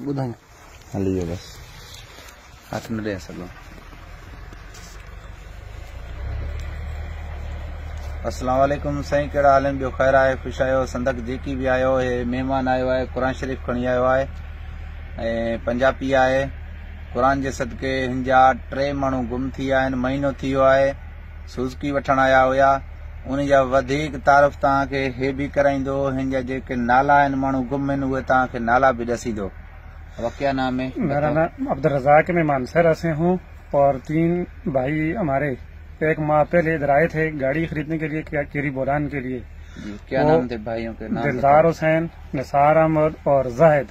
ॿुधायूं हली वियो बस हथ न ॾे सघूं। अस्सलाम वालेकुम साईं, कहिड़ा हाल आहिनि? ॿियो ख़ैर आहे? ख़ुशि आहियो? संदक जेकी बि आयो हे महिमान आयो आहे, क़ुर शरीफ़ खणी आयो आहे ऐं पंजाबी आहे। क़ुर जे सदके हिन जा 3 माण्हू गुम थी विया आहिनि, महीनो थी वियो आहे। सुज़की वठण आया हुया, उन जा वधीक तारीफ़ तव्हांखे हे बि कराईंदो। हिन जा जेके नाला आहिनि माण्हू गुम आहिनि उहे तव्हांखे नाला भी ॾसींदो। अब क्या नाम है? मेरा नाम अब्दुल रज़ाक मैं मानसरा से हूँ और 3 भाई हमारे 1 माह पहले इधर आए थे गाड़ी खरीदने के लिए, केरी बोरान के लिए। क्या नाम थे भाइयों के? नाम दिलदार हुसैन, निसार अहमद और जाहिद।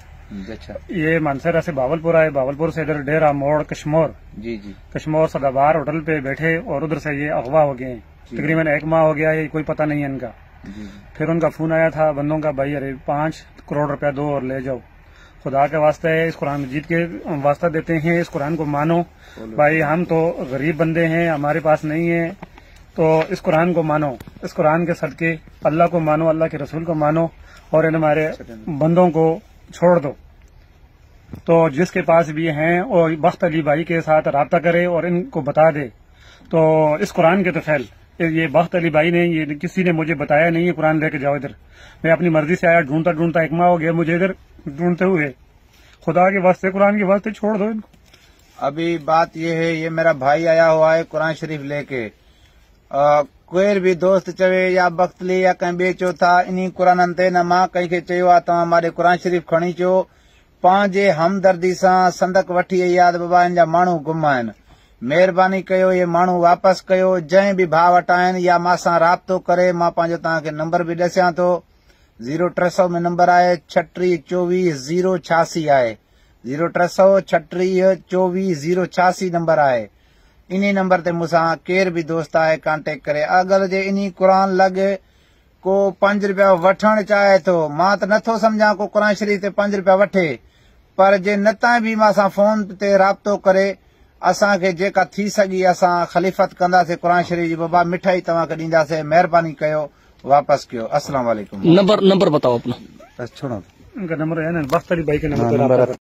अच्छा, ये मानसरा से बावलपुर आए, बावलपुर से इधर डेरा मोड़ कश्मोर, जी जी, कश्मोर सदाबार होटल पे बैठे और उधर से ये अगवा हो गए। तकरीबन 1 माह हो गया है, कोई पता नहीं है इनका। फिर उनका फोन आया था बंदों का, भाई अरे 5 करोड़ रुपया दो और ले जाओ, खुदा के वास्ते है, इस कुरान मजीद के वास्ता देते हैं, इस कुरान को मानो भाई, हम तो गरीब बंदे हैं, हमारे पास नहीं है, तो इस कुरान को मानो, इस कुरान के सदके अल्लाह को मानो, अल्लाह के रसूल को मानो और इन हमारे बंदों को छोड़ दो। तो जिसके पास भी हैं और बख्त अली भाई के साथ राब्ता करे और इनको बता दे। तो इस कुरान के तफैल ये बख्त अली भाई ने, ये किसी ने मुझे बताया नहीं है कुरान लेके जाओ इधर, मैं अपनी मर्जी से आया, ढूंढता ढूंढता 1 माह हो गया मुझे इधर ढूंढते हुए। खुदा के वास्ते कुरान के वास्ते छोड़ दो इनको। अभी बात ये है, ये मेरा भाई आया हुआ है कुरान शरीफ लेके। कोई भी दोस्त चवे या बख्तली या कंहिं ॿिए चो था इन कुरान ते, न मां कंहिंखे चयो आहे तव्हां मारे कुरान शरीफ खणी अचो, पंहिंजे हमदर्दी सां संदक वठी आई आहे बाबा हिन जा माण्हू गुम आहिनि, महिरबानी कयो ये माण्हू वापसि कयो। जंहिं बि भाउ वटि आहिनि या मां सां राब्तो करे, मां पंहिंजो तव्हांखे नंबर बि ॾसियां थो। 0300 में नंबर आहे 3624 आहे, 0300 3624 नंबर आहे। इन्ही नंबर ते मूंसां केर बि दोस्त आहे कांटेक्ट करे। अगरि जे इन्ही क़ुरान लॻे को 5 रुपया वठण चाहे थो, मां त नथो सम्झां को क़ुरान शरीफ ते 5 रुपया वठे, पर जे नतां बि मां सां फोन ते राब्तो करे, असांखे जेका थी सघी असां ख़लीफ़त कंदासीं क़ुरान शरीफ जी, बाबा मिठाई तव्हांखे ॾींदासीं, महिरबानी कयो वापस कयो। अस्सलाम वालेकुम। नंबर बताओ अपना। बस छोड़ो, उनका नंबर है ना, बख्त अली भाई के नंबर।